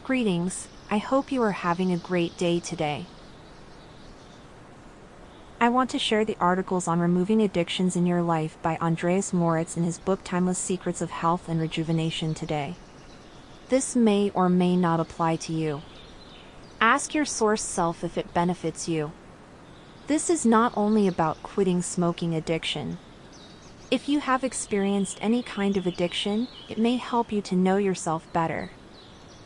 Greetings, I hope you are having a great day today. I want to share the articles on removing addictions in your life by Andreas Moritz in his book Timeless Secrets of Health and Rejuvenation today. This may or may not apply to you. Ask your source self if it benefits you. This is not only about quitting smoking addiction. If you have experienced any kind of addiction, it may help you to know yourself better.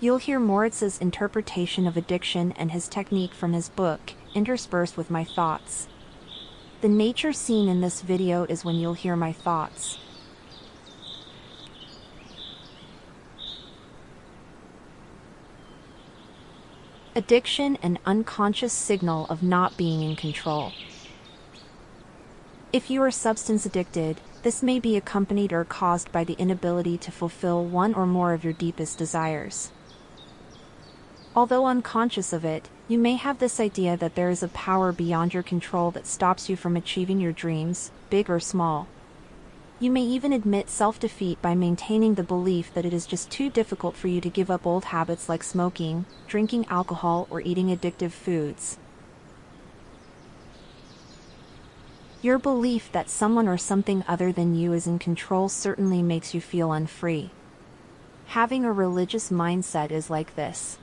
You'll hear Moritz's interpretation of addiction and his technique from his book, interspersed with my thoughts. The nature scene in this video is when you'll hear my thoughts. Addiction, an unconscious signal of not being in control. If you are substance addicted, this may be accompanied or caused by the inability to fulfill one or more of your deepest desires. Although unconscious of it, you may have this idea that there is a power beyond your control that stops you from achieving your dreams, big or small. You may even admit self-defeat by maintaining the belief that it is just too difficult for you to give up old habits like smoking, drinking alcohol, or eating addictive foods. Your belief that someone or something other than you is in control certainly makes you feel unfree. Having a religious mindset is like this.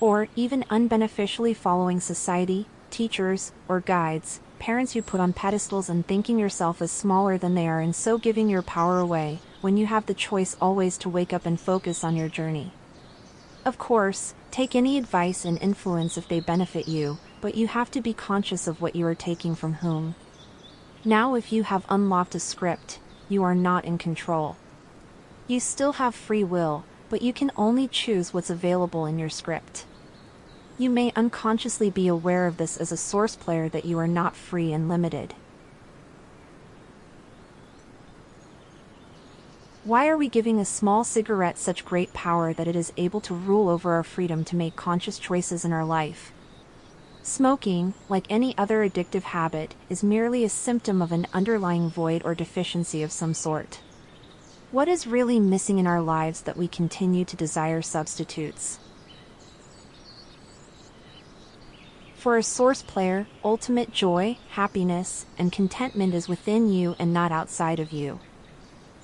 Or even unbeneficially following society, teachers, or guides, parents you put on pedestals and thinking yourself as smaller than they are and so giving your power away, when you have the choice always to wake up and focus on your journey. Of course, take any advice and influence if they benefit you, but you have to be conscious of what you are taking from whom. Now if you have unlocked a script, you are not in control. You still have free will, but you can only choose what's available in your script. You may unconsciously be aware of this as a source player that you are not free and limited. Why are we giving a small cigarette such great power that it is able to rule over our freedom to make conscious choices in our life? Smoking, like any other addictive habit, is merely a symptom of an underlying void or deficiency of some sort. What is really missing in our lives that we continue to desire substitutes? For a source player, ultimate joy, happiness, and contentment is within you and not outside of you.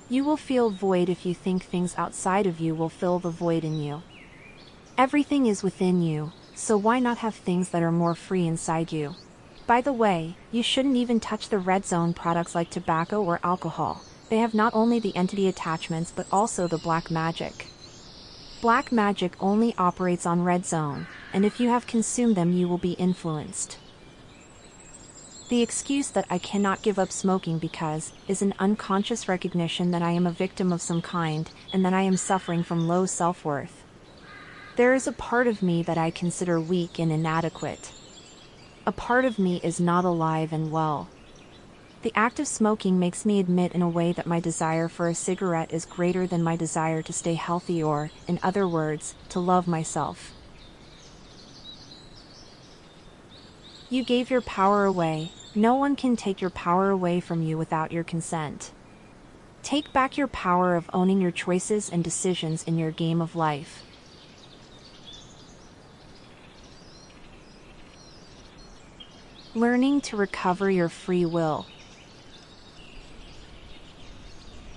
You will feel void if you think things outside of you will fill the void in you. Everything is within you, so why not have things that are more free inside you? By the way, you shouldn't even touch the red zone products like tobacco or alcohol. They have not only the entity attachments but also the black magic. Black magic only operates on red zone, and if you have consumed them you will be influenced. The excuse that I cannot give up smoking because is an unconscious recognition that I am a victim of some kind, and that I am suffering from low self-worth. There is a part of me that I consider weak and inadequate. A part of me is not alive and well. The act of smoking makes me admit in a way that my desire for a cigarette is greater than my desire to stay healthy or, in other words, to love myself. You gave your power away. No one can take your power away from you without your consent. Take back your power of owning your choices and decisions in your game of life. Learning to recover your free will.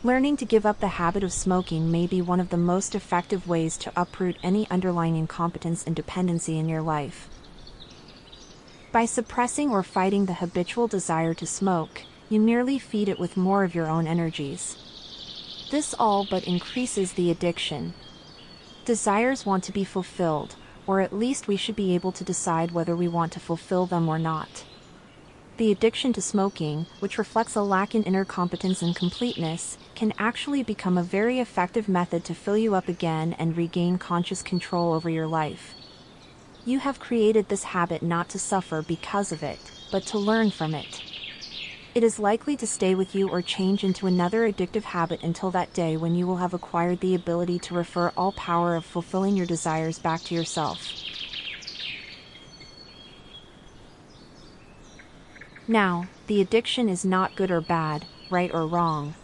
Learning to give up the habit of smoking may be one of the most effective ways to uproot any underlying incompetence and dependency in your life. By suppressing or fighting the habitual desire to smoke, you merely feed it with more of your own energies. This all but increases the addiction. Desires want to be fulfilled, or at least we should be able to decide whether we want to fulfill them or not. The addiction to smoking, which reflects a lack in inner competence and completeness, can actually become a very effective method to fill you up again and regain conscious control over your life. You have created this habit not to suffer because of it, but to learn from it. It is likely to stay with you or change into another addictive habit until that day when you will have acquired the ability to refer all power of fulfilling your desires back to yourself. Now, the addiction is not good or bad, right or wrong.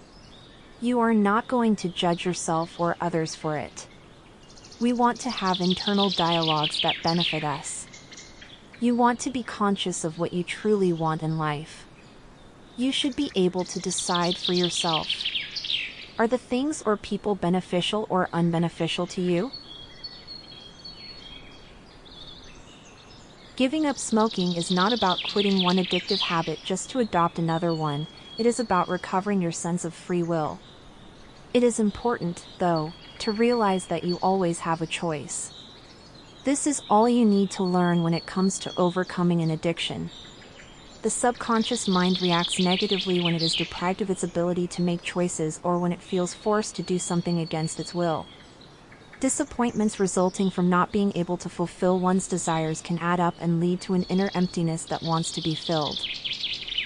You are not going to judge yourself or others for it. We want to have internal dialogues that benefit us. You want to be conscious of what you truly want in life. You should be able to decide for yourself. Are the things or people beneficial or unbeneficial to you? Giving up smoking is not about quitting one addictive habit just to adopt another one. It is about recovering your sense of free will. It is important, though, to realize that you always have a choice. This is all you need to learn when it comes to overcoming an addiction. The subconscious mind reacts negatively when it is deprived of its ability to make choices or when it feels forced to do something against its will. Disappointments resulting from not being able to fulfill one's desires can add up and lead to an inner emptiness that wants to be filled.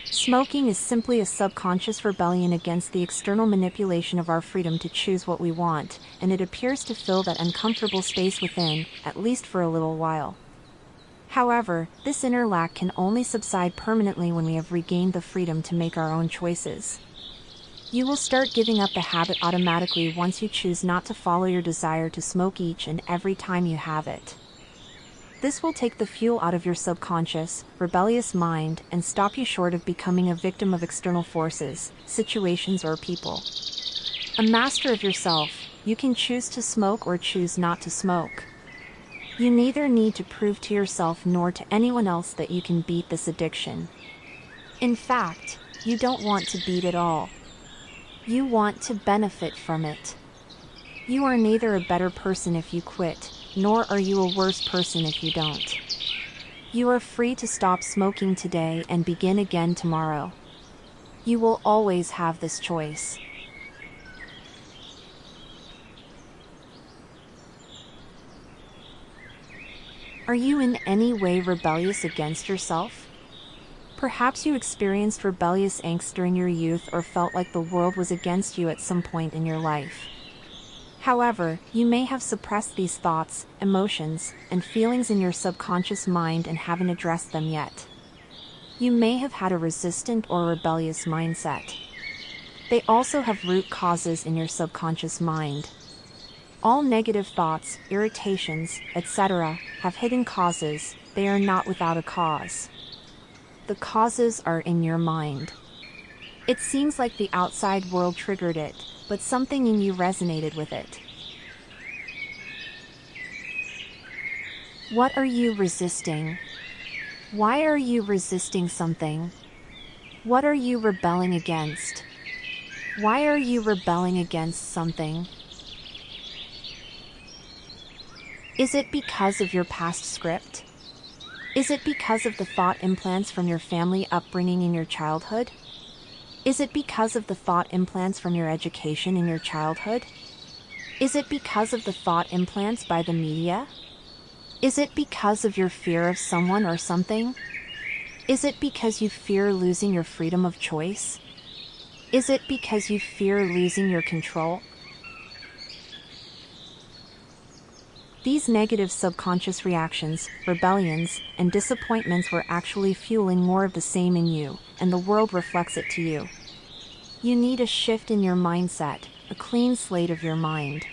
Smoking is simply a subconscious rebellion against the external manipulation of our freedom to choose what we want, and it appears to fill that uncomfortable space within, at least for a little while. However, this inner lack can only subside permanently when we have regained the freedom to make our own choices. You will start giving up the habit automatically once you choose not to follow your desire to smoke each and every time you have it. This will take the fuel out of your subconscious, rebellious mind and stop you short of becoming a victim of external forces, situations or people. A master of yourself, you can choose to smoke or choose not to smoke. You neither need to prove to yourself nor to anyone else that you can beat this addiction. In fact, you don't want to beat it all. You want to benefit from it. You are neither a better person if you quit, nor are you a worse person if you don't. You are free to stop smoking today and begin again tomorrow. You will always have this choice. Are you in any way rebellious against yourself? Perhaps you experienced rebellious angst during your youth or felt like the world was against you at some point in your life. However, you may have suppressed these thoughts, emotions, and feelings in your subconscious mind and haven't addressed them yet. You may have had a resistant or rebellious mindset. They also have root causes in your subconscious mind. All negative thoughts, irritations, etc., have hidden causes. They are not without a cause. The causes are in your mind. It seems like the outside world triggered it, but something in you resonated with it. What are you resisting? Why are you resisting something? What are you rebelling against? Why are you rebelling against something? Is it because of your past script? Is it because of the thought implants from your family upbringing in your childhood? Is it because of the thought implants from your education in your childhood? Is it because of the thought implants by the media? Is it because of your fear of someone or something? Is it because you fear losing your freedom of choice? Is it because you fear losing your control? These negative subconscious reactions, rebellions, and disappointments were actually fueling more of the same in you, and the world reflects it to you. You need a shift in your mindset, a clean slate of your mind.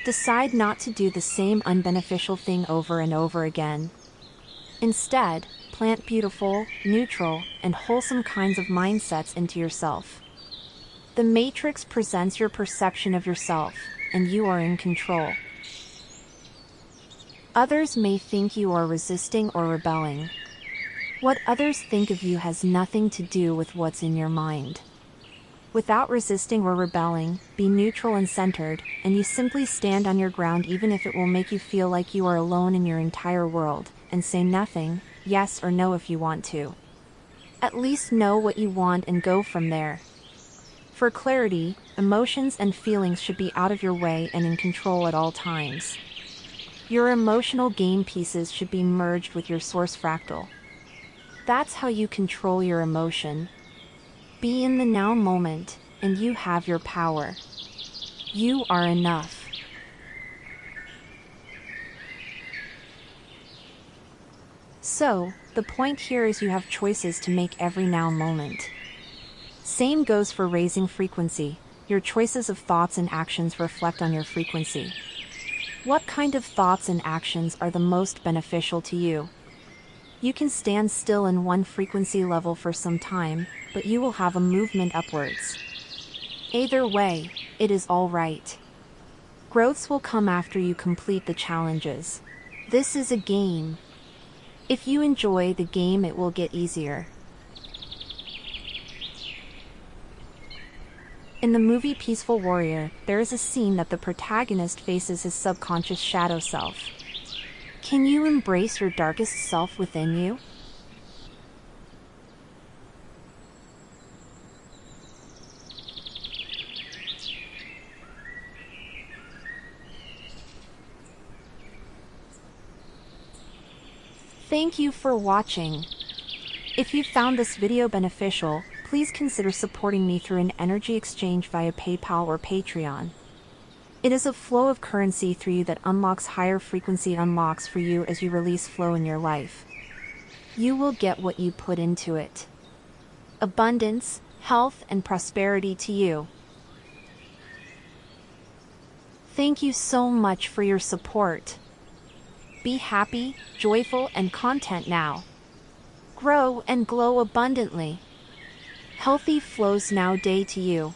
Decide not to do the same unbeneficial thing over and over again. Instead, plant beautiful, neutral, and wholesome kinds of mindsets into yourself. The matrix presents your perception of yourself, and you are in control. Others may think you are resisting or rebelling. What others think of you has nothing to do with what's in your mind. Without resisting or rebelling, be neutral and centered, and you simply stand on your ground even if it will make you feel like you are alone in your entire world, and say nothing, yes or no if you want to. At least know what you want and go from there. For clarity, emotions and feelings should be out of your way and in control at all times. Your emotional game pieces should be merged with your source fractal. That's how you control your emotion. Be in the now moment, and you have your power. You are enough. So, the point here is you have choices to make every now moment. Same goes for raising frequency. Your choices of thoughts and actions reflect on your frequency. What kind of thoughts and actions are the most beneficial to you? You can stand still in one frequency level for some time, but you will have a movement upwards. Either way, it is all right. Growths will come after you complete the challenges. This is a game. If you enjoy the game, it will get easier. In the movie Peaceful Warrior, there is a scene that the protagonist faces his subconscious shadow self. Can you embrace your darkest self within you? Thank you for watching. If you found this video beneficial, please consider supporting me through an energy exchange via PayPal or Patreon. It is a flow of currency through you that unlocks higher frequency unlocks for you as you release flow in your life. You will get what you put into it. Abundance, health, and prosperity to you. Thank you so much for your support. Be happy, joyful, and content now. Grow and glow abundantly. Healthy flows now day to you.